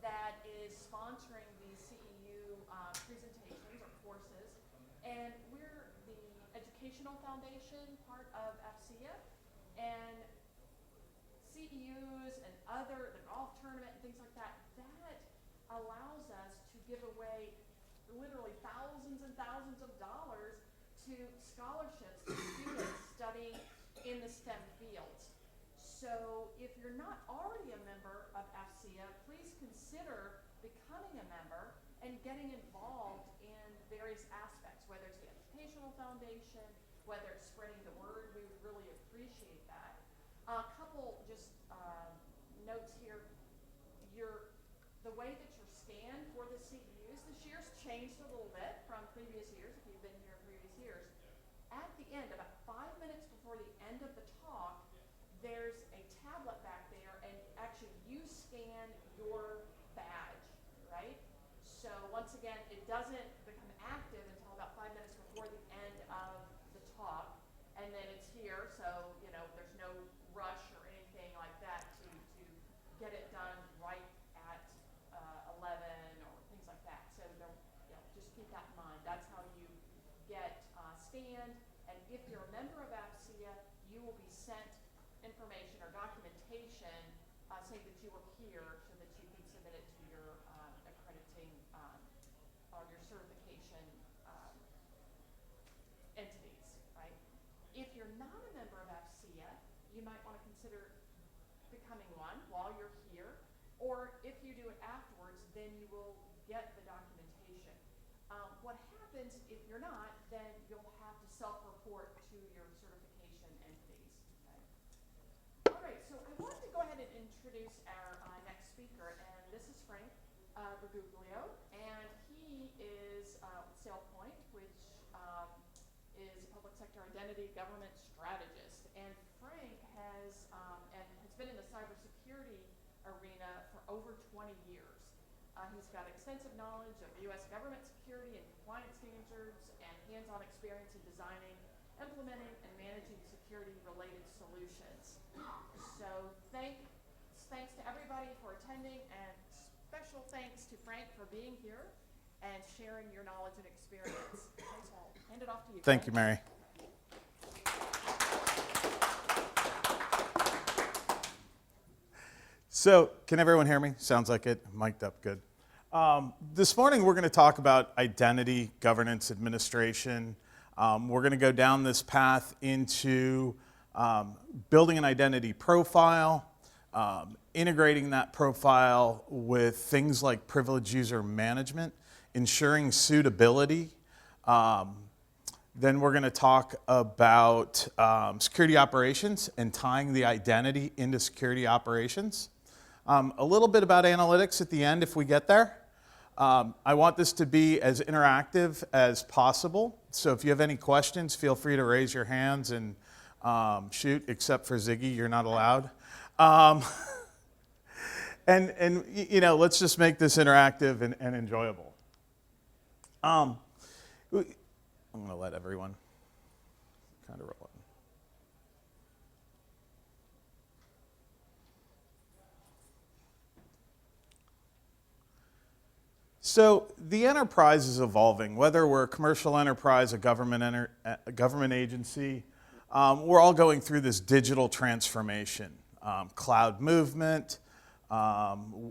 that is sponsoring the CEU presentations or courses, and we're the educational foundation part of AFCEA, and CEUs and other, the golf tournament and things like that, that allows us to give away literally thousands and thousands of dollars to scholarships to students studying in the STEM fields. So if you're not already a member of AFCEA, please consider becoming a member and getting involved in various aspects, whether it's the educational foundation, whether it's spreading the word. We would really appreciate that. A couple just notes here. The way that you're scanned for the CEUs this year's changed a little bit from previous years, if you've been here in previous years. At the end, about 5 minutes before the end of the talk, there's a tablet back there, and actually you scan your badge, right? So once again, it doesn't become active until about 5 minutes before the end of the talk, and then it's here, so there's no rush or anything like that to get it done right at 11 or things like that. So just keep that in mind. That's how you get scanned, and if you're a member of AFCEA, you will be sent information or documentation saying that you were here so that you can submit it to your accrediting or your certification entities, right? If you're not a member of AFCEA, you might want to consider becoming one while you're here, or if you do it afterwards, then you will get the documentation. What happens if you're not, then you'll have to self-report to your certification entities. All right, so I wanted to go ahead and introduce our next speaker, and this is Frank Briguglio, and he is SailPoint, which is a public sector identity government strategist. And Frank has been in the cybersecurity arena for over 20 years. He's got extensive knowledge of U.S. government security and compliance standards, and hands-on experience in designing, implementing, and managing security-related solutions. So thanks to everybody for attending, and special thanks to Frank for being here and sharing your knowledge and experience. Thanks, I'll hand it off to you. Thank you, Mary. So, can everyone hear me? Sounds like it. Mic'd up good. This morning we're going to talk about identity, governance, administration. We're going to go down this path into building an identity profile, integrating that profile with things like privileged user management, ensuring suitability. Then we're going to talk about security operations and tying the identity into security operations. A little bit about analytics at the end if we get there. I want this to be as interactive as possible. So if you have any questions, feel free to raise your hands and shoot, except for Ziggy, you're not allowed. And let's just make this interactive and enjoyable. I'm going to let everyone kind of roll it. So the enterprise is evolving. Whether we're a commercial enterprise, a government agency, we're all going through this digital transformation. Cloud movement,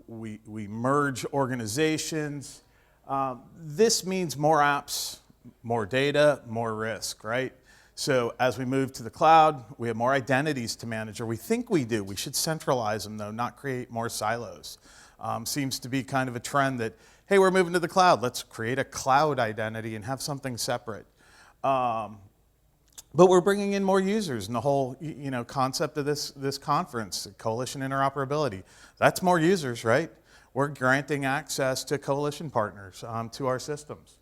we merge organizations. This means more apps, more data, more risk, right? So as we move to the cloud, we have more identities to manage, or we think we do. We should centralize them, though, not create more silos. Seems to be kind of a trend that, hey, we're moving to the cloud. Let's create a cloud identity and have something separate. But we're bringing in more users, and the whole concept of this conference, coalition interoperability, that's more users, right? We're granting access to coalition partners to our systems.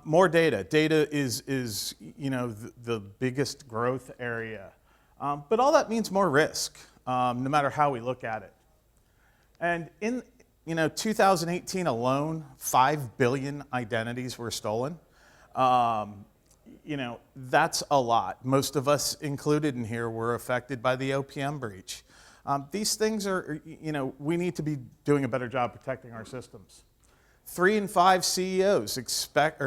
More data. Data is the biggest growth area. But all that means more risk, no matter how we look at it. And in 2018 alone, 5 billion identities were stolen. That's a lot. Most of us included in here were affected by the OPM breach. These things are, we need to be doing a better job protecting our systems. 3 in 5 CEOs expect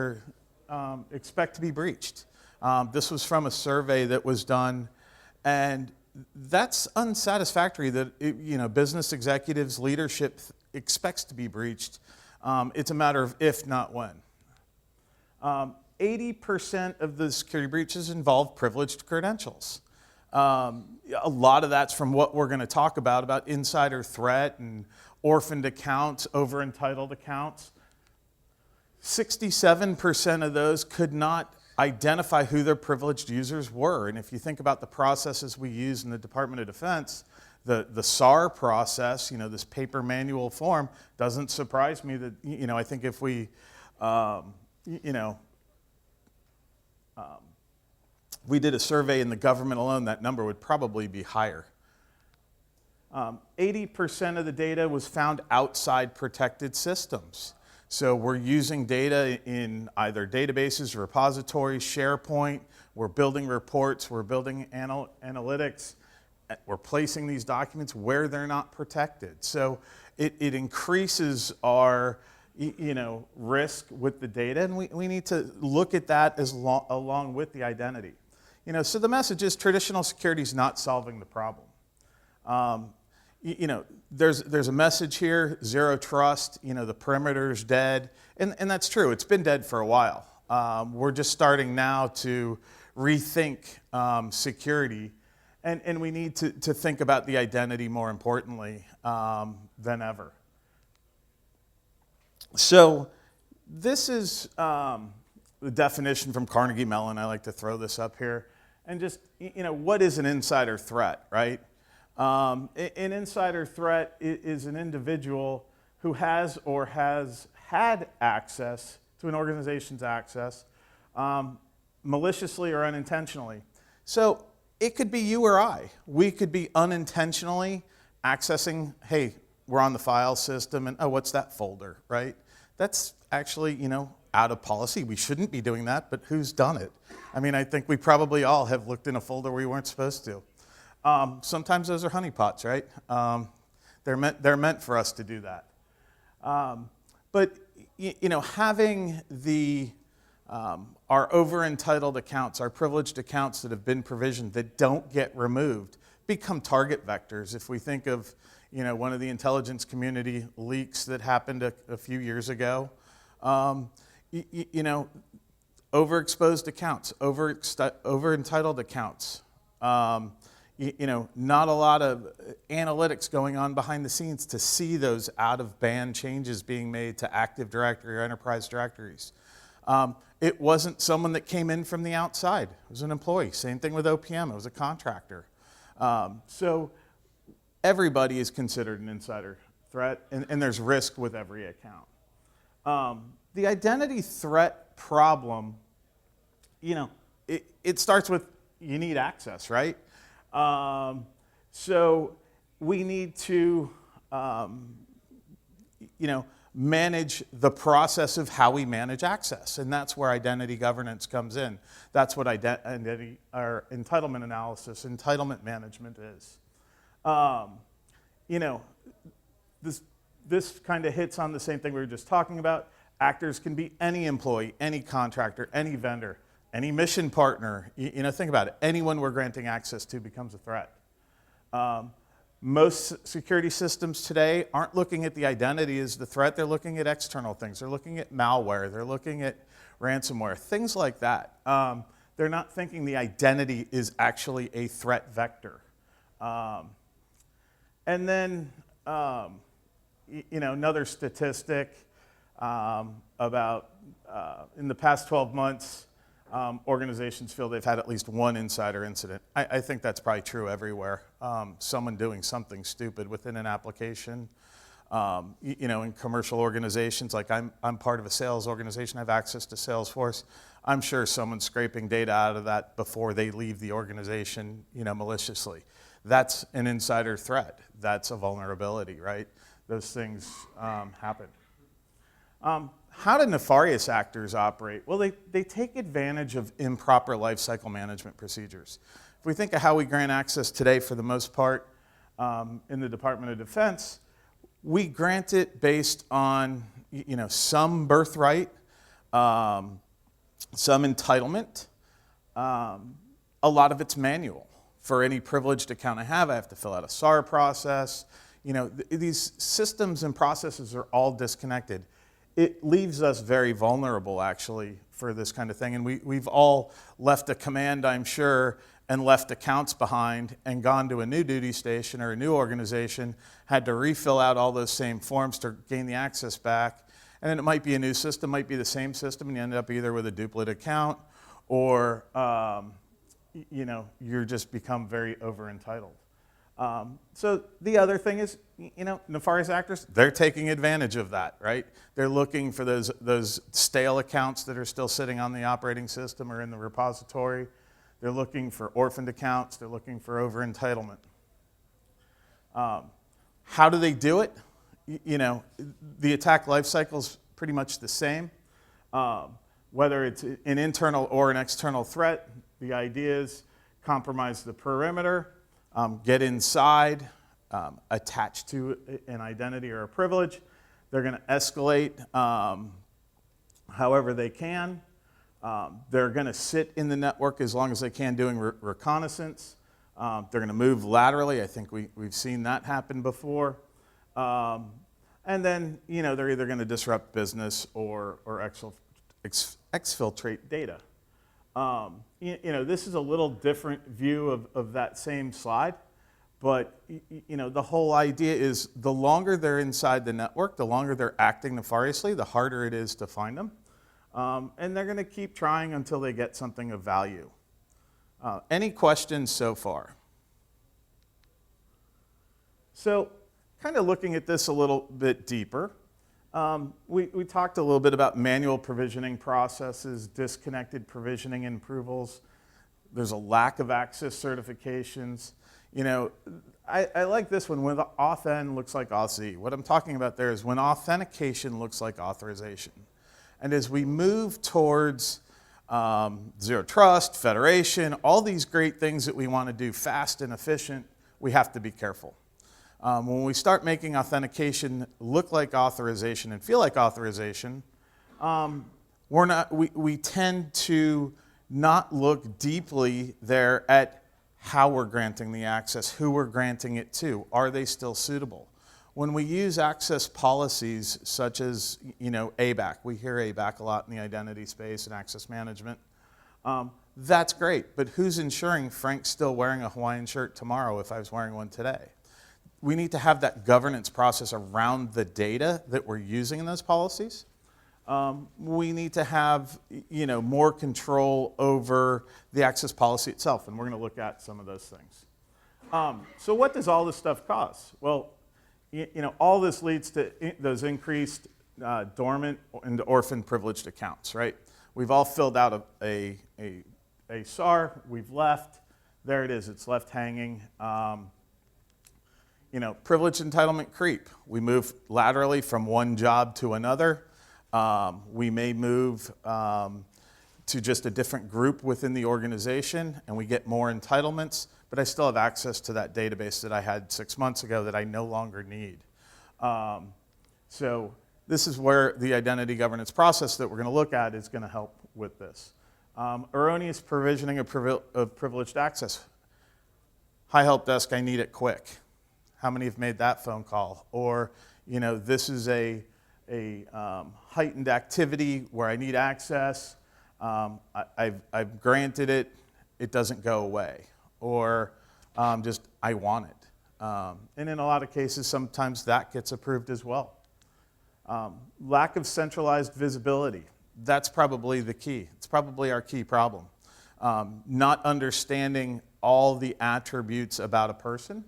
to be breached. This was from a survey that was done, and that's unsatisfactory that business executives, leadership expects to be breached. It's a matter of if, not when. 80% of the security breaches involve privileged credentials. A lot of that's from what we're going to talk about insider threat and orphaned accounts, over-entitled accounts. 67% of those could not identify who their privileged users were. And if you think about the processes we use in the Department of Defense, the SAR process, this paper manual form, doesn't surprise me that, I think if we, we did a survey in the government alone, that number would probably be higher. 80% of the data was found outside protected systems. So we're using data in either databases, repositories, SharePoint, we're building reports, we're building analytics, we're placing these documents where they're not protected. So it increases our risk with the data, and we need to look at that along with the identity. So the message is traditional security is not solving the problem. There's a message here, zero trust, the perimeter's dead, and that's true. It's been dead for a while. We're just starting now to rethink security, and we need to think about the identity more importantly than ever. So this is the definition from Carnegie Mellon. I like to throw this up here. And just, what is an insider threat, right? An insider threat is an individual who has or has had access to an organization's access, maliciously or unintentionally. So it could be you or I. We could be unintentionally accessing, hey, we're on the file system, and oh, what's that folder, right? That's actually, out of policy. We shouldn't be doing that, but who's done it? I mean, I think we probably all have looked in a folder we weren't supposed to. Sometimes those are honeypots, right? They're meant for us to do that. But having our over-entitled accounts, our privileged accounts that have been provisioned that don't get removed, become target vectors. If we think of one of the intelligence community leaks that happened a few years ago, overexposed accounts, over-entitled accounts. Not a lot of analytics going on behind the scenes to see those out-of-band changes being made to Active Directory or enterprise directories. It wasn't someone that came in from the outside. It was an employee. Same thing with OPM. It was a contractor. So everybody is considered an insider threat, and there's risk with every account. The identity threat problem, it starts with you need access, right? So we need to, manage the process of how we manage access, and that's where identity governance comes in. That's what identity or entitlement analysis, entitlement management is. This kind of hits on the same thing we were just talking about. Actors can be any employee, any contractor, any vendor, any mission partner. Think about it. Anyone we're granting access to becomes a threat. Most security systems today aren't looking at the identity as the threat. They're looking at external things. They're looking at malware. They're looking at ransomware, things like that. They're not thinking the identity is actually a threat vector. And then, another statistic about in the past 12 months, organizations feel they've had at least one insider incident. I think that's probably true everywhere. Someone doing something stupid within an application. In commercial organizations, like I'm part of a sales organization, I have access to Salesforce. I'm sure someone's scraping data out of that before they leave the organization, maliciously. That's an insider threat. That's a vulnerability, right? Those things happen. How do nefarious actors operate? Well, they take advantage of improper lifecycle management procedures. If we think of how we grant access today, for the most part, in the Department of Defense, we grant it based on some birthright, some entitlement. A lot of it's manual. For any privileged account I have to fill out a SAR process. These systems and processes are all disconnected. It leaves us very vulnerable, actually, for this kind of thing. And we've all left a command, I'm sure, and left accounts behind and gone to a new duty station or a new organization, had to refill out all those same forms to gain the access back. And then it might be a new system, might be the same system, and you end up either with a duplicate account or you're just become very over-entitled. So the other thing is, nefarious actors, they're taking advantage of that, right? They're looking for those stale accounts that are still sitting on the operating system or in the repository. They're looking for orphaned accounts. They're looking for over-entitlement. How do they do it? The attack life cycle is pretty much the same. Whether it's an internal or an external threat, the idea is compromise the perimeter, get inside, attach to an identity or a privilege. They're going to escalate however they can. They're going to sit in the network as long as they can doing reconnaissance. They're going to move laterally. I think we've seen that happen before. And then, they're either going to disrupt business or exfiltrate data. This is a little different view of that same slide, but the whole idea is the longer they're inside the network, the longer they're acting nefariously, the harder it is to find them. And they're going to keep trying until they get something of value. Any questions so far? So, kind of looking at this a little bit deeper, we talked a little bit about manual provisioning processes, disconnected provisioning and approvals. There's a lack of access certifications. I like this one, when auth-n looks like auth-z. What I'm talking about there is when authentication looks like authorization. And as we move towards zero trust, federation, all these great things that we want to do fast and efficient, we have to be careful. When we start making authentication look like authorization and feel like authorization, we tend to not look deeply there at how we're granting the access, who we're granting it to, are they still suitable? When we use access policies such as ABAC, we hear ABAC a lot in the identity space and access management, that's great, but who's ensuring Frank's still wearing a Hawaiian shirt tomorrow if I was wearing one today? We need to have that governance process around the data that we're using in those policies. We need to have more control over the access policy itself, and we're going to look at some of those things. So what does all this stuff cost? Well, all this leads to those increased dormant and orphan privileged accounts, right? We've all filled out a SAR, we've left, there it is, it's left hanging. Privilege entitlement creep. We move laterally from one job to another. We may move to just a different group within the organization and we get more entitlements, but I still have access to that database that I had 6 months ago that I no longer need. So this is where the identity governance process that we're going to look at is going to help with this. Erroneous provisioning of privileged access. Hi, help desk, I need it quick. How many have made that phone call? Or, this is a heightened activity where I need access. I've granted it, it doesn't go away. Or just, I want it. And in a lot of cases, sometimes that gets approved as well. Lack of centralized visibility. That's probably the key. It's probably our key problem. Not understanding all the attributes about a person.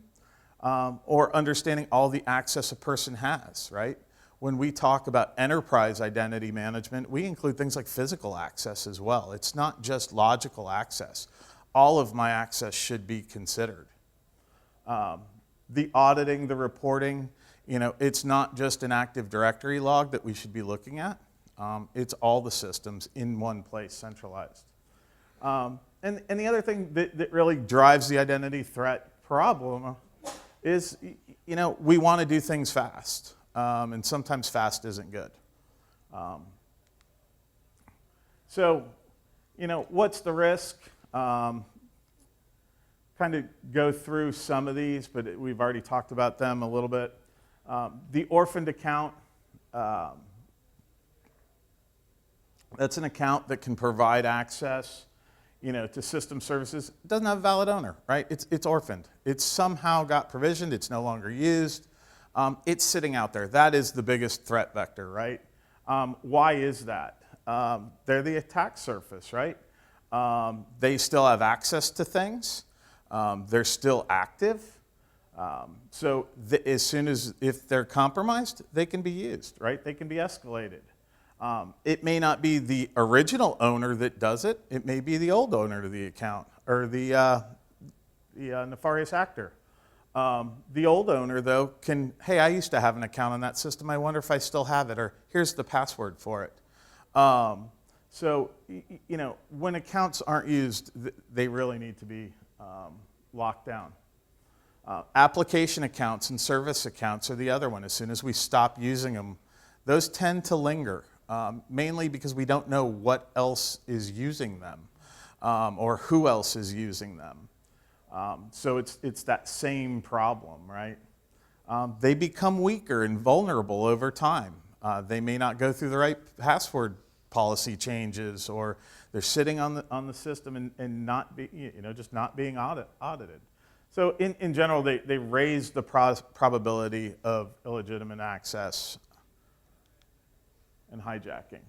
Or understanding all the access a person has, right? When we talk about enterprise identity management, we include things like physical access as well. It's not just logical access. All of my access should be considered. The auditing, the reporting, it's not just an Active Directory log that we should be looking at. It's all the systems in one place, centralized. And the other thing that really drives the identity threat problem is, we want to do things fast, and sometimes fast isn't good. So, what's the risk? Kind of go through some of these, but we've already talked about them a little bit. The orphaned account, that's an account that can provide access, to system services. It doesn't have a valid owner, right? It's orphaned. It's somehow got provisioned. It's no longer used. It's sitting out there. That is the biggest threat vector, right? Why is that? They're the attack surface, right? They still have access to things. They're still active. So as soon as, if they're compromised, they can be used, right? They can be escalated. It may not be the original owner that does it. It may be the old owner of the account, or the nefarious actor. The old owner, though, can, hey, I used to have an account on that system. I wonder if I still have it, or here's the password for it. So, when accounts aren't used, they really need to be locked down. Application accounts and service accounts are the other one. As soon as we stop using them, those tend to linger, mainly because we don't know what else is using them, or who else is using them. So it's that same problem, right? They become weaker and vulnerable over time. They may not go through the right password policy changes, or they're sitting on the system and not be, just not being audited. So in general, they raise the probability of illegitimate access and hijacking.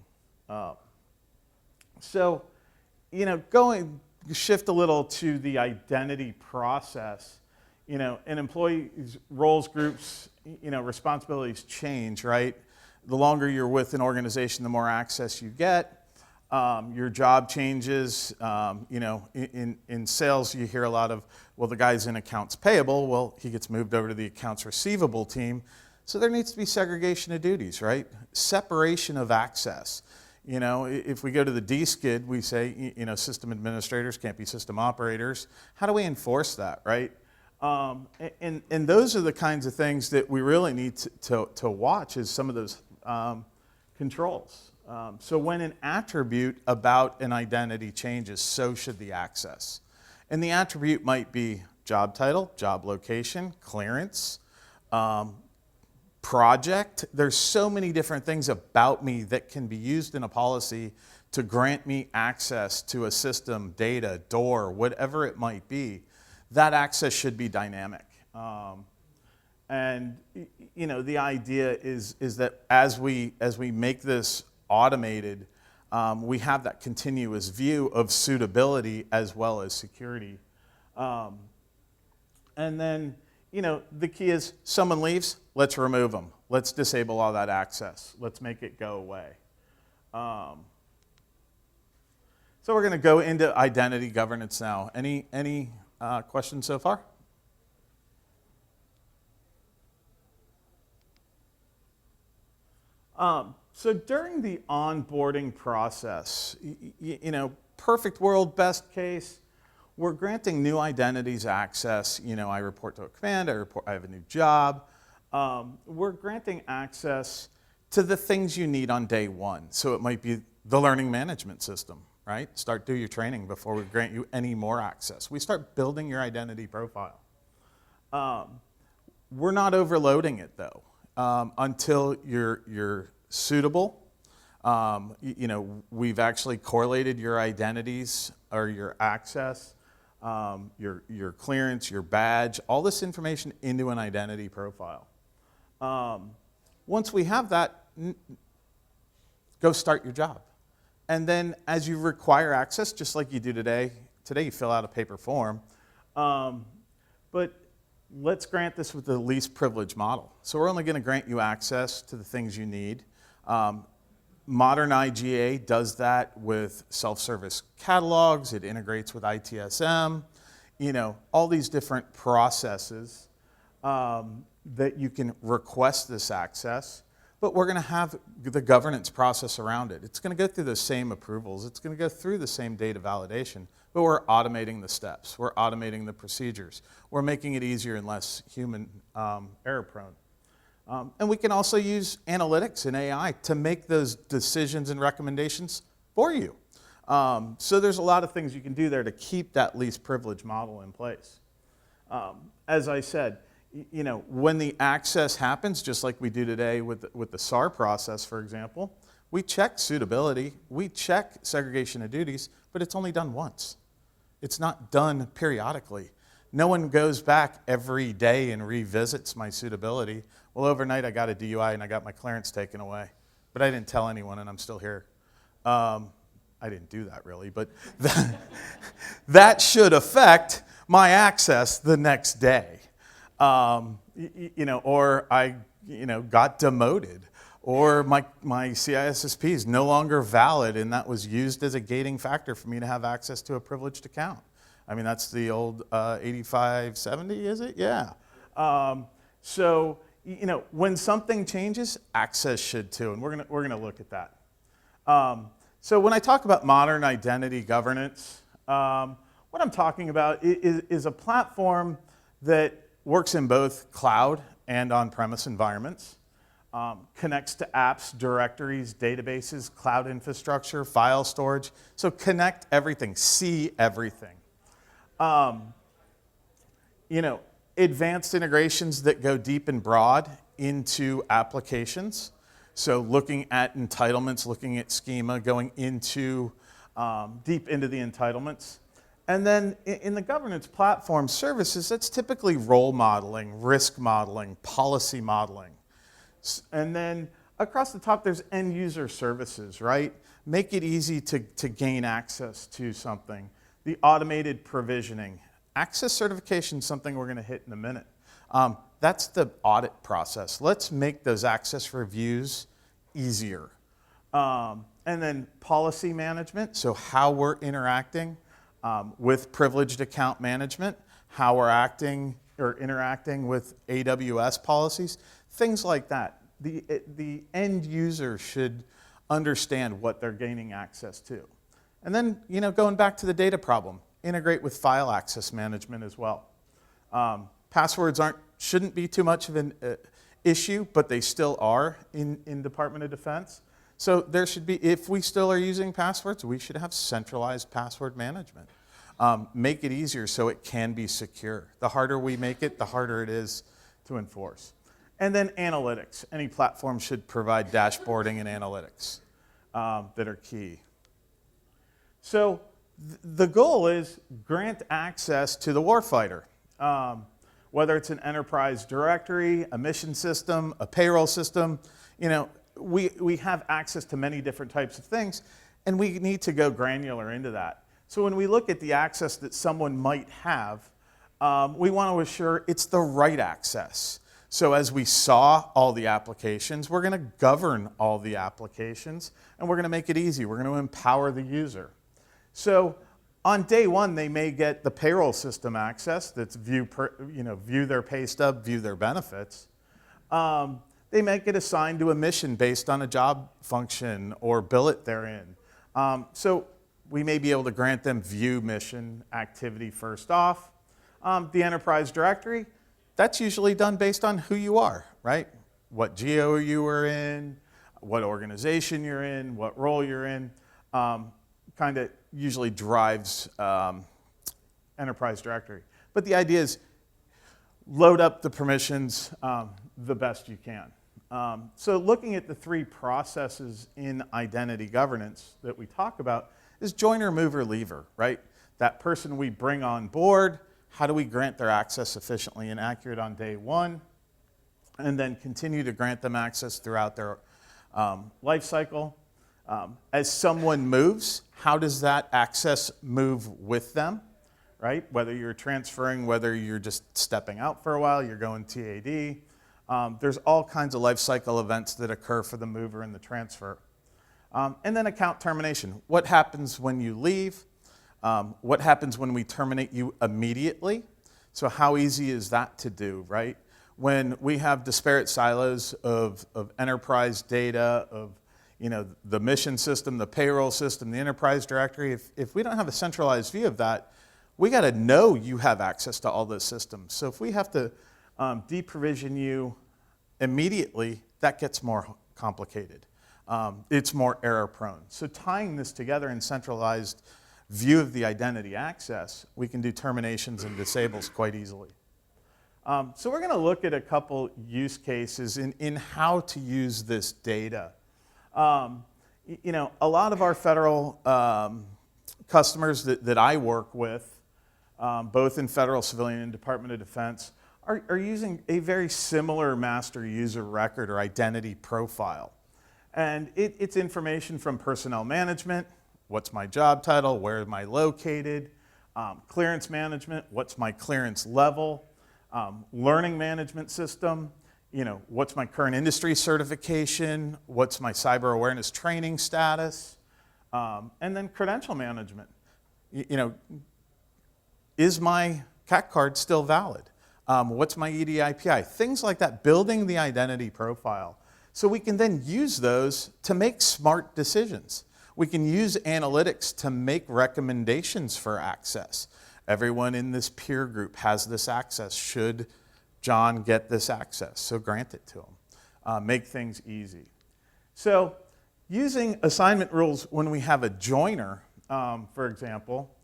So, shift a little to the identity process. An employee's roles, groups, responsibilities change, right? The longer you're with an organization, the more access you get. Your job changes. In sales, you hear a lot of, well, the guy's in accounts payable. Well, he gets moved over to the accounts receivable team. So there needs to be segregation of duties, right? Separation of access. If we go to the D-SCID, we say, system administrators can't be system operators. How do we enforce that, right? And those are the kinds of things that we really need to watch, is some of those controls. So when an attribute about an identity changes, so should the access. And the attribute might be job title, job location, clearance, project. There's so many different things about me that can be used in a policy to grant me access to a system, data, door, whatever it might be. That access should be dynamic. And the idea is that as we make this automated, we have that continuous view of suitability as well as security. And then, the key is someone leaves, let's remove them. Let's disable all that access. Let's make it go away. So we're going to go into identity governance now. Any questions so far? So during the onboarding process, perfect world, best case, we're granting new identities access. I report to a command, I have a new job. We're granting access to the things you need on day one. So it might be the learning management system, right? Do your training before we grant you any more access. We start building your identity profile. We're not overloading it, though, until you're suitable. We've actually correlated your identities or your access, your clearance, your badge, all this information into an identity profile. Once we have that, go start your job. And then as you require access, just like you do today you fill out a paper form, but let's grant this with the least privilege model. So we're only going to grant you access to the things you need. Modern IGA does that with self-service catalogs. It integrates with ITSM. All these different processes that you can request this access. but we're going to have the governance process around it. It's going to go through the same approvals. It's going to go through the same data validation, but we're automating the steps. We're automating the procedures. We're making it easier and less human error prone. And we can also use analytics and AI to make those decisions and recommendations for you. So there's a lot of things you can do there to keep that least privilege model in place. As I said, when the access happens, just like we do today with the SAR process, for example, we check suitability, we check segregation of duties, but it's only done once. It's not done periodically. No one goes back every day and revisits my suitability. Well, overnight I got a DUI and I got my clearance taken away, but I didn't tell anyone and I'm still here. I didn't do that really, but that should affect my access the next day. Or I got demoted, or my CISSP is no longer valid and that was used as a gating factor for me to have access to a privileged account. I mean, that's the old 8570, is it? Yeah. So, when something changes, access should too, and we're gonna look at that. So when I talk about modern identity governance, what I'm talking about is a platform that works in both cloud and on-premise environments, connects to apps, directories, databases, cloud infrastructure, file storage. So connect everything, see everything. Advanced integrations that go deep and broad into applications. So looking at entitlements, looking at schema, going into deep into the entitlements. And then in the governance platform services, that's typically role modeling, risk modeling, policy modeling. And then across the top, there's end user services, right? Make it easy to gain access to something. The automated provisioning. Access certification is something we're going to hit in a minute. That's the audit process. Let's make those access reviews easier. And then policy management, so how we're interacting with privileged account management, how we're acting or interacting with AWS policies, things like that. The end user should understand what they're gaining access to. And then, going back to the data problem, integrate with file access management as well. Passwords shouldn't be too much of an issue, but they still are in Department of Defense. So there should be, if we still are using passwords, we should have centralized password management. Make it easier so it can be secure. The harder we make it, the harder it is to enforce. And then analytics. Any platform should provide dashboarding and analytics that are key. So the goal is grant access to the warfighter. Whether it's an enterprise directory, a mission system, a payroll system, we have access to many different types of things, and we need to go granular into that. So when we look at the access that someone might have, we want to assure it's the right access. So as we saw all the applications, we're going to govern all the applications, and we're going to make it easy. We're going to empower the user. So on day one, they may get the payroll system access. That's view their pay stub, view their benefits. They might get assigned to a mission based on a job function or billet they're in. So we may be able to grant them view mission activity first off. The enterprise directory, that's usually done based on who you are, right? What geo you are in, what organization you're in, what role you're in. Kind of usually drives enterprise directory. But the idea is load up the permissions the best you can. So looking at the three processes in identity governance that we talk about is joiner, mover, leaver, right? That person we bring on board, how do we grant their access efficiently and accurate on day one, and then continue to grant them access throughout their life cycle. As someone moves, how does that access move with them, right? Whether you're transferring, whether you're just stepping out for a while, you're going TAD. There's all kinds of life cycle events that occur for the mover and the transfer. And then account termination. What happens when you leave? What happens when we terminate you immediately? So how easy is that to do, right? when we have disparate silos of enterprise data, of the mission system, the payroll system, the enterprise directory, if we don't have a centralized view of that, we got to know you have access to all those systems. So if we have to deprovision you immediately, that gets more complicated. It's more error prone. So tying this together in centralized view of the identity access, we can do terminations and disables quite easily. So we're going to look at a couple use cases in how to use this data. A lot of our federal customers that I work with, both in federal, civilian, and Department of Defense, are using a very similar master user record or identity profile. And it's information from personnel management, what's my job title, where am I located, clearance management, what's my clearance level, learning management system, what's my current industry certification, what's my cyber awareness training status, and then credential management. Is my CAC card still valid? What's my EDI-PI? Things like that, building the identity profile. So we can then use those to make smart decisions. We can use analytics to make recommendations for access. Everyone in this peer group has this access. Should John get this access? So grant it to him. Make things easy. So using assignment rules when we have a joiner, for example,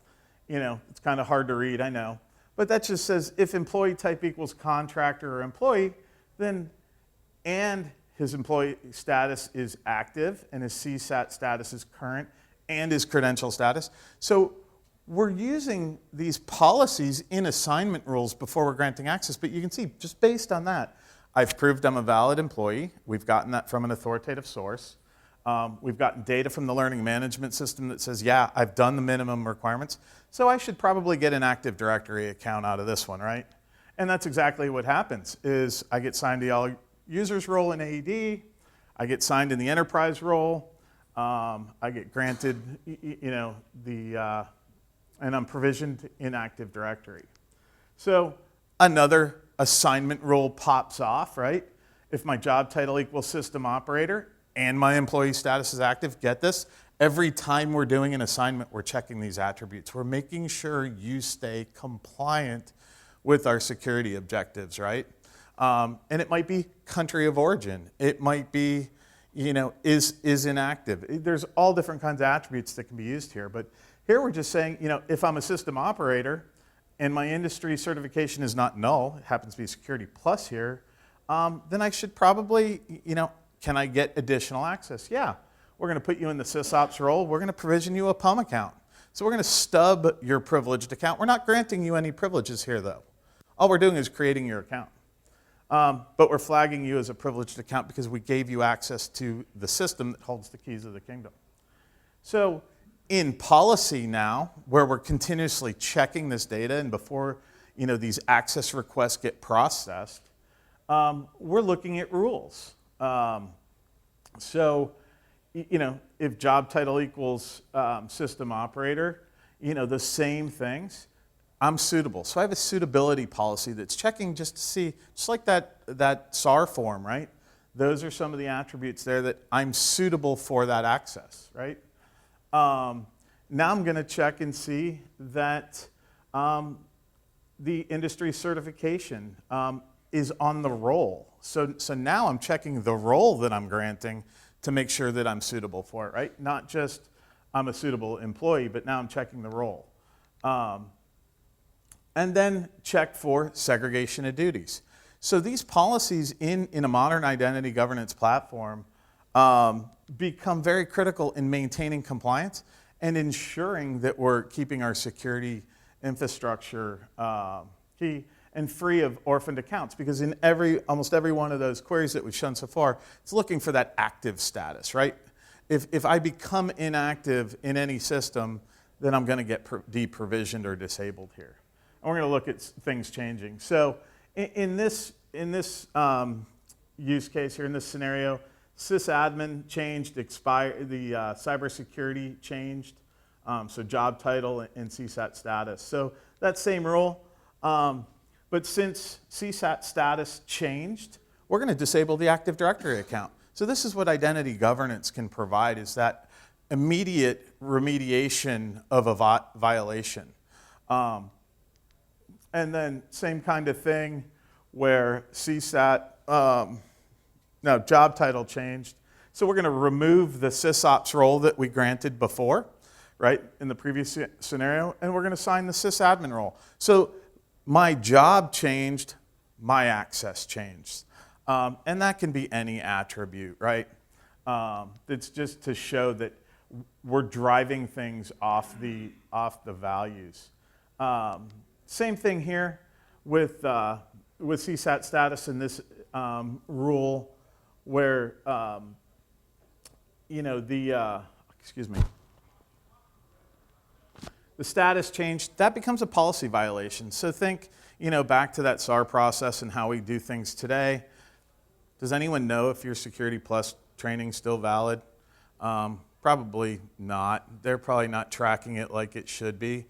it's kind of hard to read, I know. But that just says if employee type equals contractor or employee, then and his employee status is active and his CSAT status is current and his credential status. So we're using these policies in assignment rules before we're granting access, but you can see just based on that, I've proved I'm a valid employee. We've gotten that from an authoritative source. We've gotten data from the learning management system that says, yeah, I've done the minimum requirements, so I should probably get an Active Directory account out of this one, right? And that's exactly what happens, is I get signed to the all users role in AED, I get signed in the enterprise role, I get granted, and I'm provisioned in Active Directory. So another assignment role pops off, right? If my job title equals system operator and my employee status is active, get this, every time we're doing an assignment, we're checking these attributes. We're making sure you stay compliant with our security objectives, right? And it might be country of origin. It might be, is inactive. There's all different kinds of attributes that can be used here. But here we're just saying, if I'm a system operator and my industry certification is not null, it happens to be Security Plus here, then I should probably, can I get additional access? Yeah. We're going to put you in the SysOps role. We're going to provision you a PUM account. So we're going to stub your privileged account. We're not granting you any privileges here, though. All we're doing is creating your account. But we're flagging you as a privileged account because we gave you access to the system that holds the keys of the kingdom. So in policy now, where we're continuously checking this data and before these access requests get processed, we're looking at rules. So if job title equals system operator, the same things, I'm suitable. So I have a suitability policy that's checking just to see, just like that SAR form, right? Those are some of the attributes there that I'm suitable for that access, right? Now I'm going to check and see that the industry certification is on the roll. So now I'm checking the role that I'm granting to make sure that I'm suitable for it, right? Not just I'm a suitable employee, but now I'm checking the role. And then check for segregation of duties. So these policies in a modern identity governance platform become very critical in maintaining compliance and ensuring that we're keeping our security infrastructure key and free of orphaned accounts, because in almost every one of those queries that we've shown so far, it's looking for that active status, right? If I become inactive in any system, then I'm going to get deprovisioned or disabled here. And we're going to look at things changing. So in this use case here, in this scenario, sysadmin changed, the cybersecurity changed, so job title and CSAT status. So that same rule. But But since CSAT status changed, we're going to disable the Active Directory account. So this is what identity governance can provide, is that immediate remediation of a violation. And then same kind of thing where CSAT, now job title changed. So we're going to remove the sysops role that we granted before, right, in the previous scenario, and we're going to assign the sysadmin role. So my job changed, my access changed. And that can be any attribute, right? It's just to show that we're driving things off the values. Same thing here with CSAT status in this rule where, the status changed, that becomes a policy violation. So think, back to that SAR process and how we do things today. Does anyone know if your Security Plus training is still valid? Probably not. They're probably not tracking it like it should be.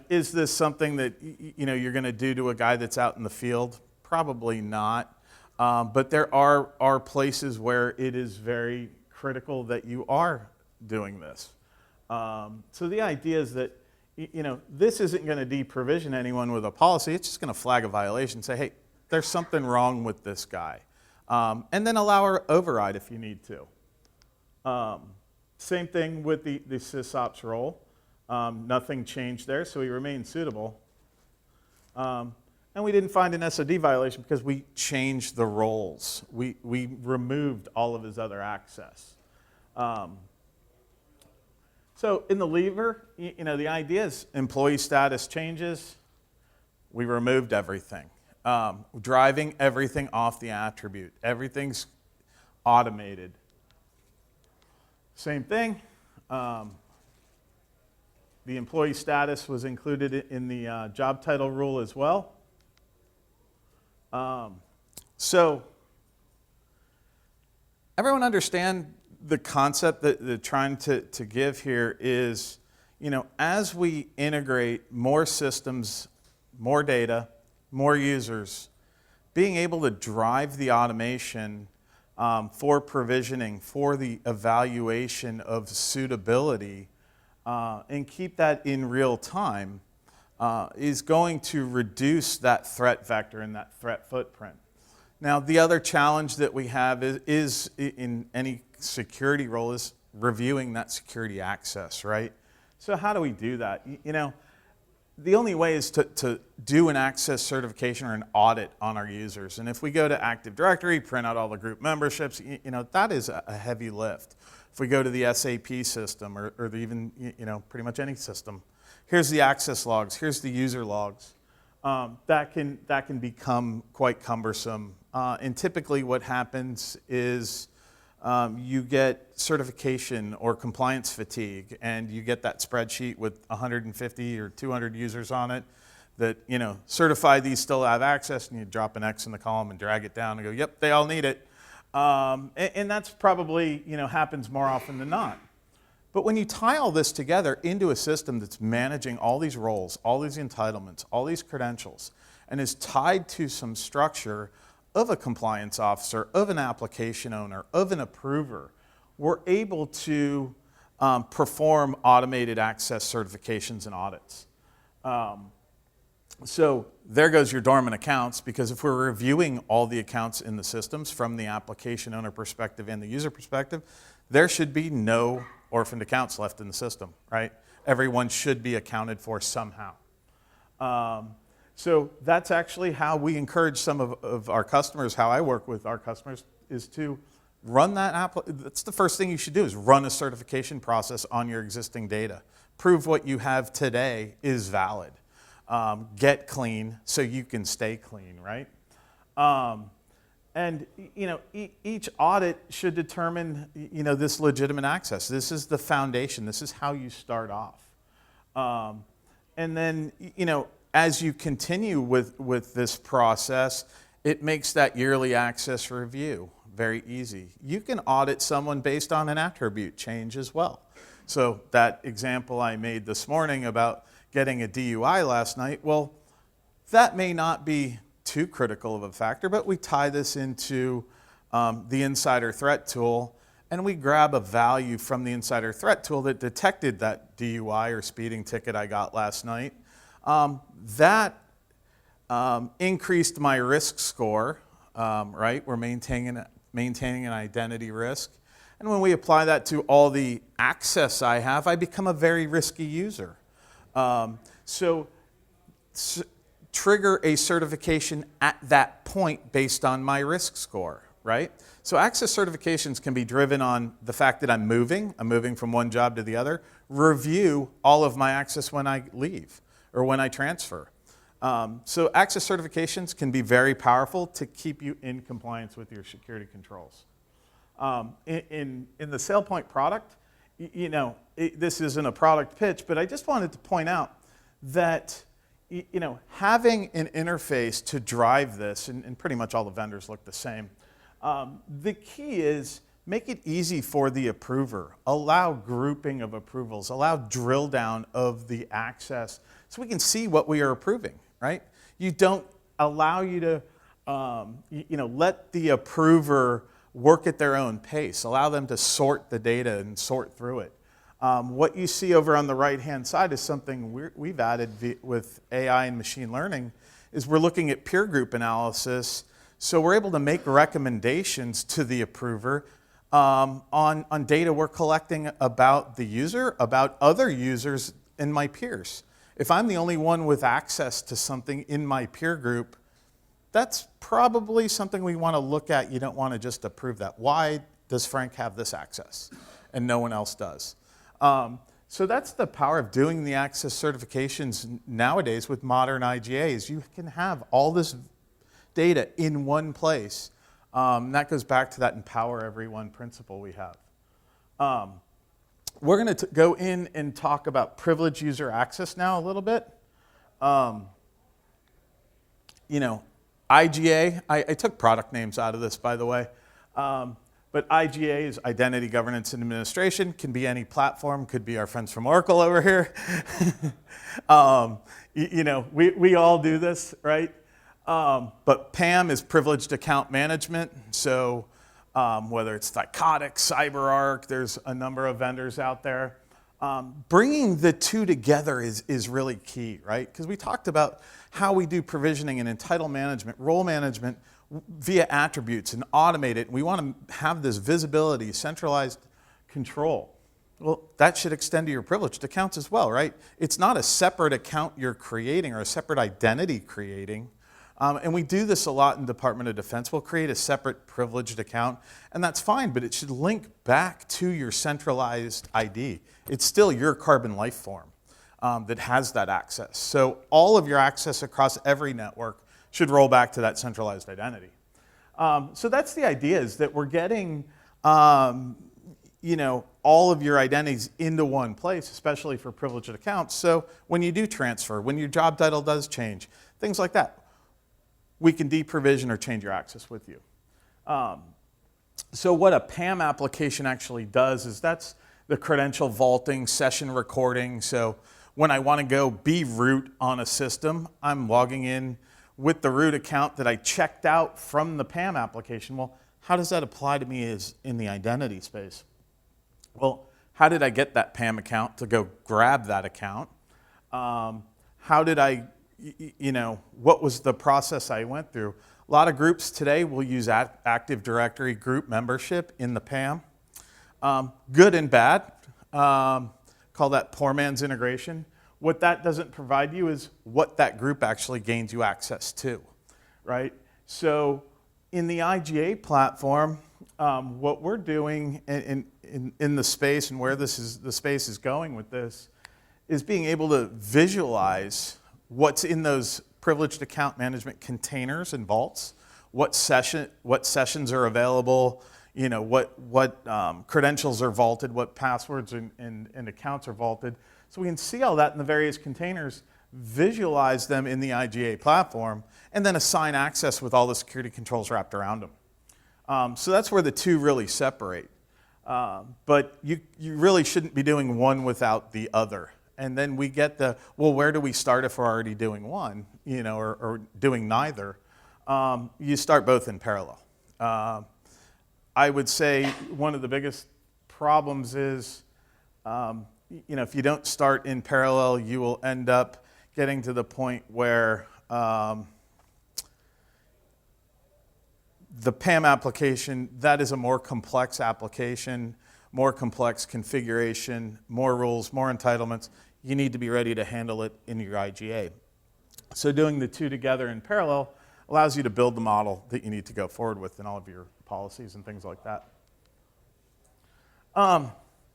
Is this something that you're going to do to a guy that's out in the field? Probably not. But there are places where it is very critical that you are doing this. So the idea is that this isn't going to deprovision anyone with a policy. It's just going to flag a violation, say, hey, there's something wrong with this guy. And then allow our override if you need to. Same thing with the sysops role. Nothing changed there, so we remain suitable. And we didn't find an SOD violation because we changed the roles. We removed all of his other access. So in the lever, the idea is employee status changes. We removed everything. Driving everything off the attribute. Everything's automated. Same thing. The employee status was included in the job title rule as well. So everyone understand the concept that they're trying to give here is, as we integrate more systems, more data, more users, being able to drive the automation for provisioning, for the evaluation of suitability, and keep that in real time is going to reduce that threat vector and that threat footprint. Now, the other challenge that we have is in any security role is reviewing that security access, right? So how do we do that? The only way is to do an access certification or an audit on our users. And if we go to Active Directory, print out all the group memberships, that is a heavy lift. If we go to the SAP system or even, pretty much any system, here's the access logs, here's the user logs. That can become quite cumbersome. And typically what happens is you get certification or compliance fatigue, and you get that spreadsheet with 150 or 200 users on it that, certify these still have access, and you drop an X in the column and drag it down and go, yep, they all need it. And that's probably, happens more often than not. But when you tie all this together into a system that's managing all these roles, all these entitlements, all these credentials, and is tied to some structure of a compliance officer, of an application owner, of an approver, we're able to perform automated access certifications and audits. So there goes your dormant accounts, because if we're reviewing all the accounts in the systems from the application owner perspective and the user perspective, there should be no orphaned accounts left in the system, right? Everyone should be accounted for somehow. So that's actually how we encourage some of our customers, how I work with our customers, is to run that that's the first thing you should do, is run a certification process on your existing data. Prove what you have today is valid. Get clean so you can stay clean, right? And each audit should determine this legitimate access. This is the foundation. This is how you start off. And then as you continue with this process, it makes that yearly access review very easy. You can audit someone based on an attribute change as well. So that example I made this morning about getting a DUI last night, well, that may not be too critical of a factor, but we tie this into the insider threat tool, and we grab a value from the insider threat tool that detected that DUI or speeding ticket I got last night. That increased my risk score, right? We're maintaining an identity risk. And when we apply that to all the access I have, I become a very risky user. Trigger a certification at that point based on my risk score, right? So access certifications can be driven on the fact that I'm moving from one job to the other, review all of my access when I leave or when I transfer. So access certifications can be very powerful to keep you in compliance with your security controls. In the SailPoint product, this isn't a product pitch, but I just wanted to point out that having an interface to drive this, and pretty much all the vendors look the same, the key is make it easy for the approver. Allow grouping of approvals. Allow drill down of the access so we can see what we are approving, right? You don't allow you to let the approver work at their own pace. Allow them to sort the data and sort through it. What you see over on the right-hand side is something we've added with AI and machine learning, is we're looking at peer group analysis, so we're able to make recommendations to the approver on data we're collecting about the user, about other users and my peers. If I'm the only one with access to something in my peer group, that's probably something we want to look at. You don't want to just approve that. Why does Frank have this access and no one else does? So that's the power of doing the access certifications nowadays with modern IGAs. You can have all this data in one place. That goes back to that empower everyone principle we have. We're going to go in and talk about privileged user access now a little bit. IGA, I took product names out of this, by the way. But IGA is Identity Governance and Administration. Can be any platform. Could be our friends from Oracle over here. We all do this, right? But PAM is Privileged Account Management. So whether it's Thycotic, CyberArk, there's a number of vendors out there. Bringing the two together is really key, right? Because we talked about how we do provisioning and entitle management, role management via attributes and automate it. We want to have this visibility, centralized control. Well, that should extend to your privileged accounts as well, right? It's not a separate account you're creating or a separate identity creating. And we do this a lot in Department of Defense. We'll create a separate privileged account, and that's fine, but it should link back to your centralized ID. It's still your carbon life form that has that access. So all of your access across every network should roll back to that centralized identity. So that's the idea, is that we're getting all of your identities into one place, especially for privileged accounts. So when you do transfer, when your job title does change, things like that, we can deprovision or change your access with you. So what a PAM application actually does is that's the credential vaulting, session recording. So when I want to go be root on a system, I'm logging in with the root account that I checked out from the PAM application. Well, how does that apply to me as in the identity space? Well, how did I get that PAM account to go grab that account? How did I, what was the process I went through? A lot of groups today will use Active Directory group membership in the PAM. Good and bad. Call that poor man's integration. What that doesn't provide you is what that group actually gains you access to, right? So in the IGA platform, what we're doing in the space and where the space is going with this is being able to visualize what's in those privileged account management containers and vaults, what sessions are available, what credentials are vaulted, what passwords and accounts are vaulted. So we can see all that in the various containers, visualize them in the IGA platform, and then assign access with all the security controls wrapped around them. So that's where the two really separate. But you really shouldn't be doing one without the other. And then we get well, where do we start if we're already doing one, or doing neither? You start both in parallel. I would say one of the biggest problems is, if you don't start in parallel, you will end up getting to the point where the PAM application, that is a more complex application, more complex configuration, more rules, more entitlements. You need to be ready to handle it in your IGA. So doing the two together in parallel allows you to build the model that you need to go forward with in all of your policies and things like that.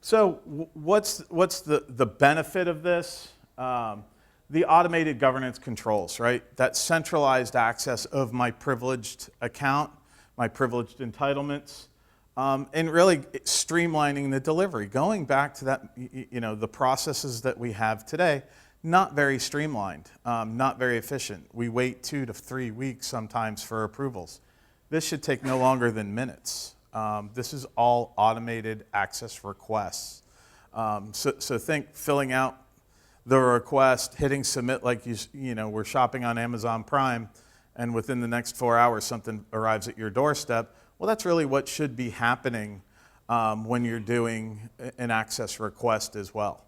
So what's the benefit of this? The automated governance controls, right? That centralized access of my privileged account, my privileged entitlements, and really streamlining the delivery. Going back to that, the processes that we have today, not very streamlined, not very efficient. We wait 2 to 3 weeks sometimes for approvals. This should take no longer than minutes. This is all automated access requests. So think filling out the request, hitting submit like we're shopping on Amazon Prime, and within the next 4 hours something arrives at your doorstep. Well, that's really what should be happening when you're doing an access request as well.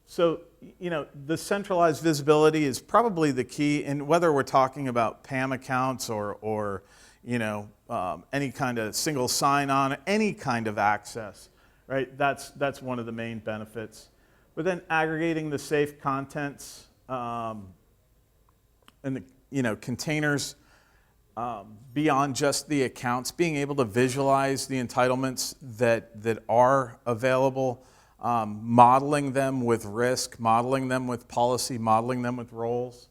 So the centralized visibility is probably the key, and whether we're talking about PAM accounts or any kind of single sign-on, any kind of access, right? That's one of the main benefits. But then aggregating the safe contents and the containers beyond just the accounts, being able to visualize the entitlements that are available, modeling them with risk, modeling them with policy, modeling them with roles,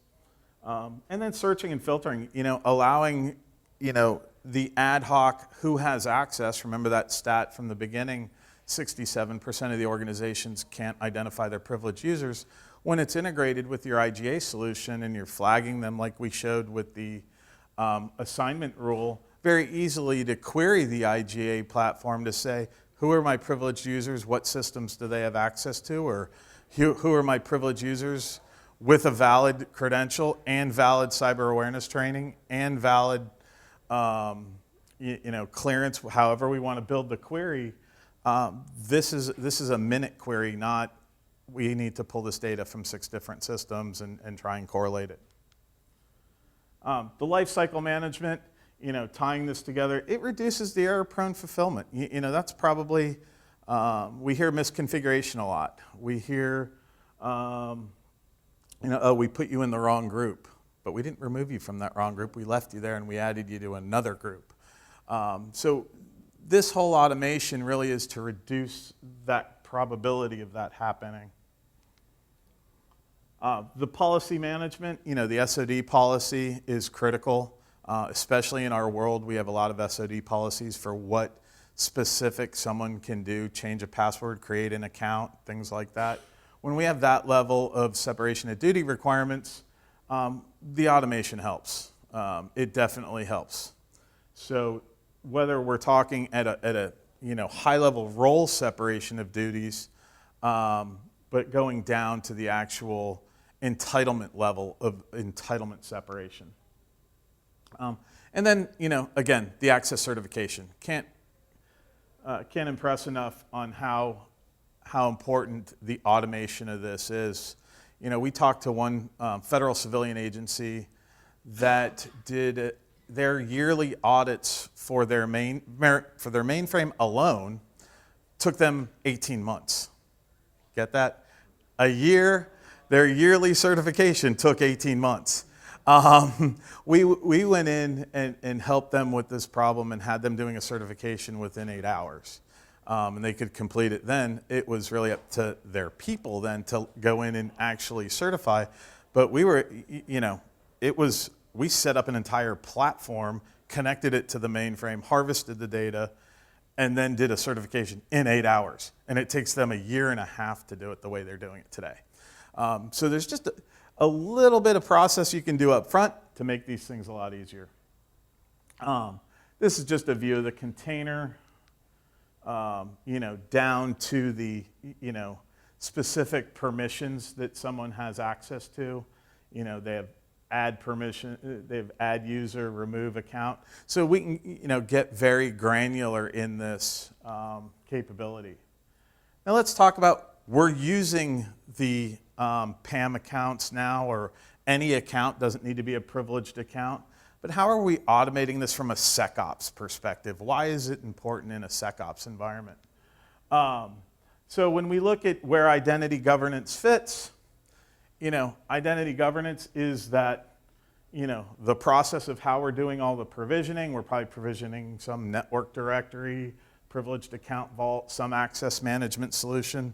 and then searching and filtering, allowing, the ad hoc who has access. Remember that stat from the beginning, 67% of the organizations can't identify their privileged users. When it's integrated with your IGA solution and you're flagging them like we showed with the assignment rule, very easily to query the IGA platform to say, who are my privileged users, what systems do they have access to, or who are my privileged users with a valid credential and valid cyber awareness training and valid clearance, however we want to build the query. This is a minute query, not we need to pull this data from 6 different systems and try and correlate it. The lifecycle management, tying this together, it reduces the error-prone fulfillment. That's probably, we hear misconfiguration a lot. We hear, oh, we put you in the wrong group, but we didn't remove you from that wrong group. We left you there and we added you to another group. So this whole automation really is to reduce that probability of that happening. The policy management, the SOD policy is critical, especially in our world. We have a lot of SOD policies for what specific someone can do, change a password, create an account, things like that. When we have that level of separation of duty requirements, the automation helps. It definitely helps. So whether we're talking at a high-level role separation of duties, but going down to the actual entitlement level of entitlement separation. And then, again, the access certification. Can't impress enough on how important the automation of this is. We talked to one federal civilian agency that did their yearly audits for their mainframe alone took them 18 months. Get that? A year, their yearly certification took 18 months. We went in and helped them with this problem and had them doing a certification within 8 hours. And they could complete it then. It was really up to their people then to go in and actually certify. But we were, we set up an entire platform, connected it to the mainframe, harvested the data, and then did a certification in 8 hours. And it takes them 1.5 years to do it the way they're doing it today. So there's just a little bit of process you can do up front to make these things a lot easier. This is just a view of the container. down to the, specific permissions that someone has access to. They have add permission, they have add user, remove account. So we can, get very granular in this capability. Now let's talk about, we're using the PAM accounts now, or any account doesn't need to be a privileged account. But how are we automating this from a SecOps perspective? Why is it important in a SecOps environment? So when we look at where identity governance fits, identity governance is that, the process of how we're doing all the provisioning. We're probably provisioning some network directory, privileged account vault, some access management solution.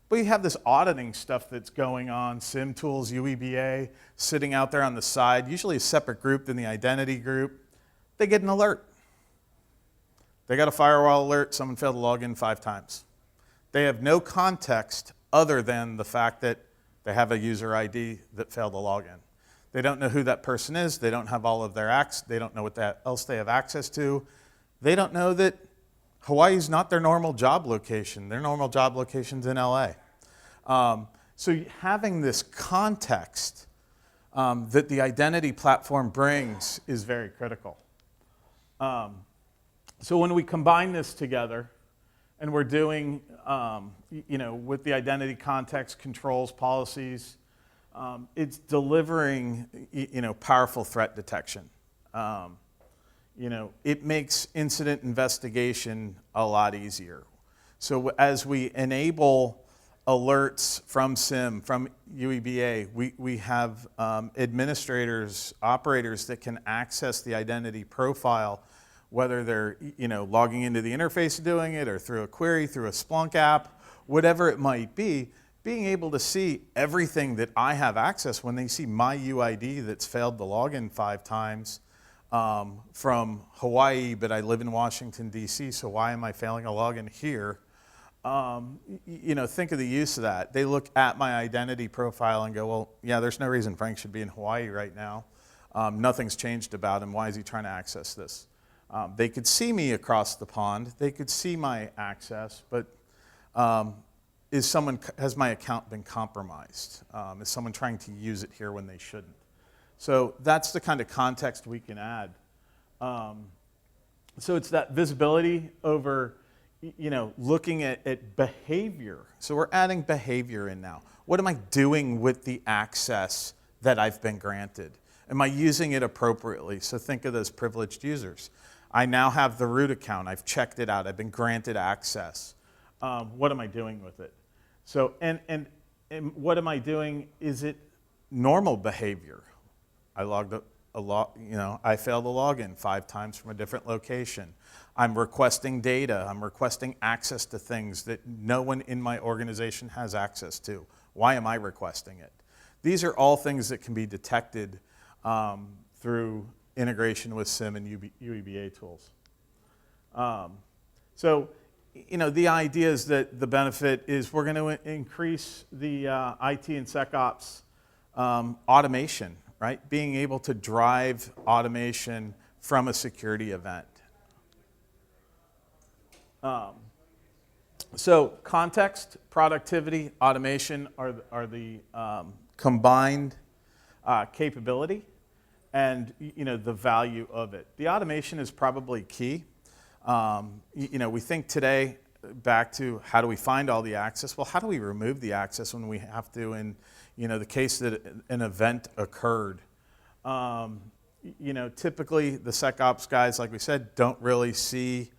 But you have this auditing stuff that's going on, SIM tools, UEBA, sitting out there on the side, usually a separate group than the identity group. They get an alert. They got a firewall alert, someone failed to log in 5 times. They have no context other than the fact that they have a user ID that failed to log in. They don't know who that person is. They don't have all of their access. They don't know what else they have access to. They don't know that Hawaii's not their normal job location. Their normal job location's in LA. So having this context that the identity platform brings is very critical. So when we combine this together, and we're doing, with the identity context, controls, policies, it's delivering, powerful threat detection. It makes incident investigation a lot easier. So as we enable alerts from SIM, from UEBA, we have administrators, operators that can access the identity profile, whether they're logging into the interface and doing it, or through a query, through a Splunk app, whatever it might be, being able to see everything that I have access when they see my UID that's failed to log in 5 times from Hawaii, but I live in Washington, D.C., so why am I failing to log in here? Think of the use of that. They look at my identity profile and go, well, yeah, there's no reason Frank should be in Hawaii right now. Nothing's changed about him. Why is he trying to access this? They could see me across the pond. They could see my access, but has my account been compromised? Is someone trying to use it here when they shouldn't? So that's the kind of context we can add. So it's that visibility over, looking at behavior. So we're adding behavior in now. What am I doing with the access that I've been granted? Am I using it appropriately? So think of those privileged users. I now have the root account. I've checked it out. I've been granted access. What am I doing with it? So, and what am I doing? Is it normal behavior? I logged I failed to log in 5 times from a different location. I'm requesting data. I'm requesting access to things that no one in my organization has access to. Why am I requesting it? These are all things that can be detected through integration with SIM and UEBA tools. So, the idea is that the benefit is we're going to increase the IT and SecOps automation, right? Being able to drive automation from a security event. So context, productivity, automation are the combined capability and the value of it. The automation is probably key. We think today back to how do we find all the access? Well, how do we remove the access when we have to in the case that an event occurred? Typically the SecOps guys, like we said, don't really see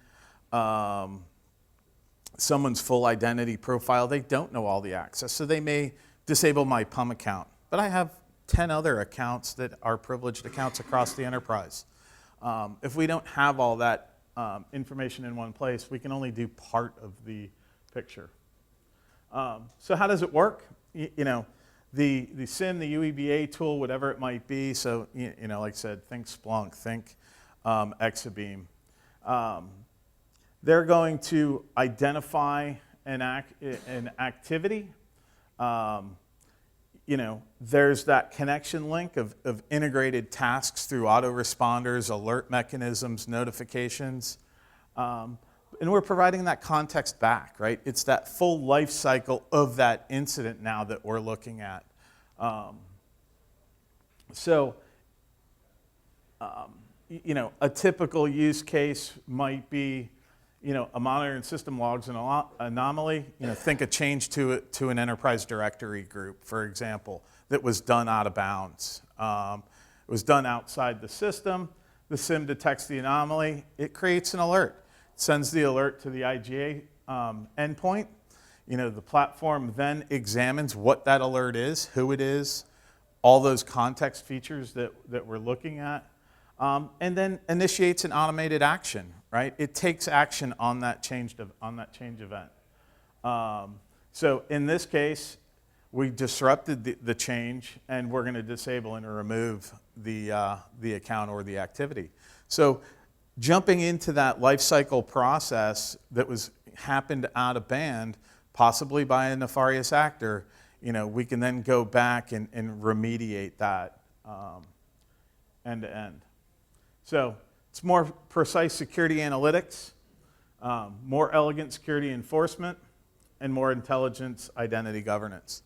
someone's full identity profile. They don't know all the access, so they may disable my PUM account. But I have 10 other accounts that are privileged accounts across the enterprise. If we don't have all that information in one place, we can only do part of the picture. So how does it work? The SIM, the UEBA tool, whatever it might be. So like I said, think Splunk, think Exabeam. They're going to identify an activity. There's that connection link of integrated tasks through autoresponders, alert mechanisms, notifications. and we're providing that context back, right? It's that full life cycle of that incident now that we're looking at. A typical use case might be, a monitoring system logs an anomaly. Think a change to an enterprise directory group, for example, that was done out of bounds. It was done outside the system. The SIM detects the anomaly. It creates an alert. It sends the alert to the IGA endpoint. The platform then examines what that alert is, who it is, all those context features that we're looking at, and then initiates an automated action, right? It takes action on that change event. So in this case, we disrupted the change, and we're going to disable and remove the account or the activity. So jumping into that lifecycle process that happened out of band, possibly by a nefarious actor, we can then go back and remediate that end to end. So it's more precise security analytics, more elegant security enforcement, and more intelligent identity governance.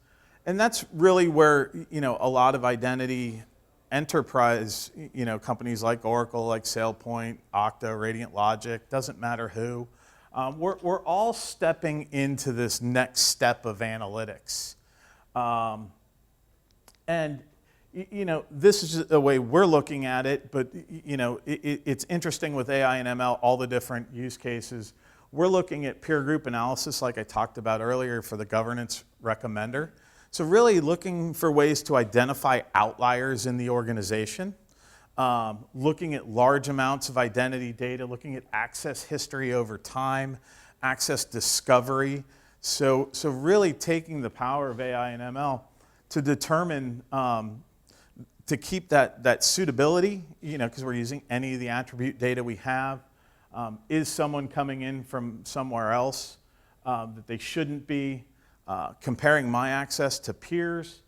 And that's really where, a lot of identity enterprise, companies like Oracle, like SailPoint, Okta, Radiant Logic, doesn't matter who, we're all stepping into this next step of analytics. This is the way we're looking at it, but, it's interesting with AI and ML, all the different use cases. We're looking at peer group analysis, like I talked about earlier, for the governance recommender. So really looking for ways to identify outliers in the organization, looking at large amounts of identity data, looking at access history over time, access discovery. So really taking the power of AI and ML to determine, to keep that suitability, because we're using any of the attribute data we have. Is someone coming in from somewhere else that they shouldn't be? Comparing my access to peers.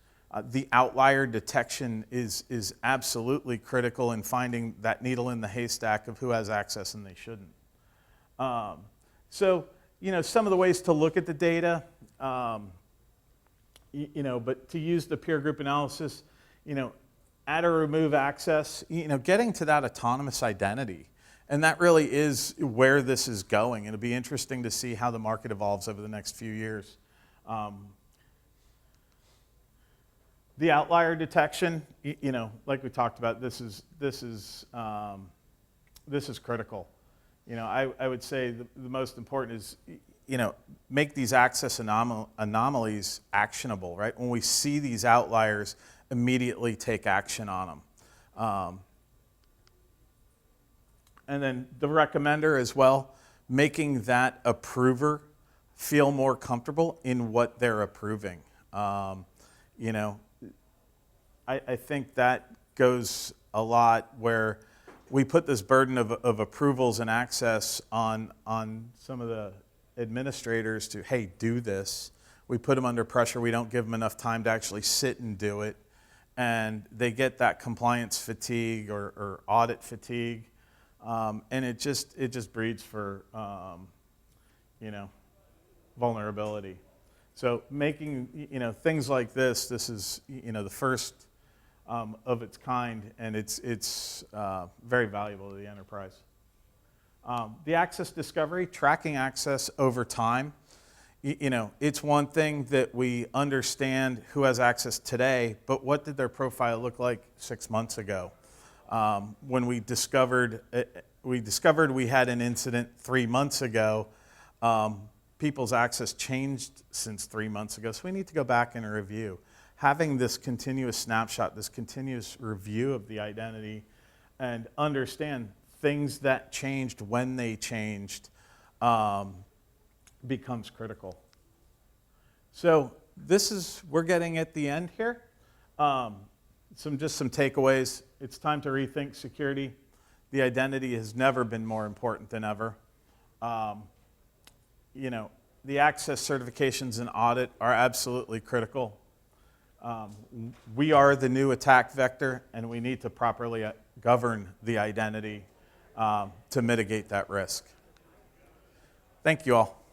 The outlier detection is absolutely critical in finding that needle in the haystack of who has access and they shouldn't. Some of the ways to look at the data, but to use the peer group analysis, add or remove access, getting to that autonomous identity. And that really is where this is going. It'll be interesting to see how the market evolves over the next few years. The outlier detection, like we talked about, this is critical. I would say the most important is, make these access anomalies actionable, right? When we see these outliers, immediately take action on them. And then the recommender as well, making that approver feel more comfortable in what they're approving. I think that goes a lot where we put this burden of approvals and access on some of the administrators to, hey, do this. We put them under pressure. We don't give them enough time to actually sit and do it. And they get that compliance fatigue or audit fatigue. And it just breeds for, vulnerability. So making, things like this is, the first of its kind, and it's very valuable to the enterprise. The access discovery, tracking access over time. It's one thing that we understand who has access today, but what did their profile look like 6 months ago? When we discovered we had an incident 3 months ago, people's access changed since 3 months ago, so we need to go back and review. Having this continuous snapshot, this continuous review of the identity, and understand things that changed when they changed becomes critical. So we're getting at the end here. Some takeaways. It's time to rethink security. The identity has never been more important than ever. The access certifications and audit are absolutely critical. We are the new attack vector, and we need to properly govern the identity to mitigate that risk. Thank you all.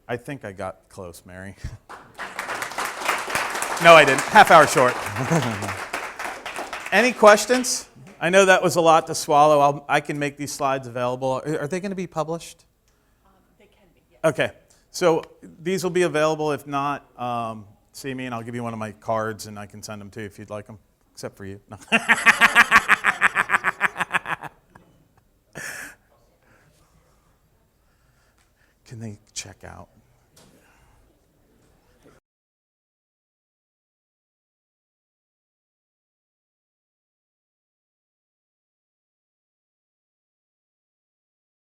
I think I got close, Mary. No, I didn't. Half hour short. Any questions? I know that was a lot to swallow. I can make these slides available. Are they going to be published? They can be, yes. Okay. So these will be available. If not, see me and I'll give you one of my cards and I can send them to you if you'd like them, except for you. No. Can they check out?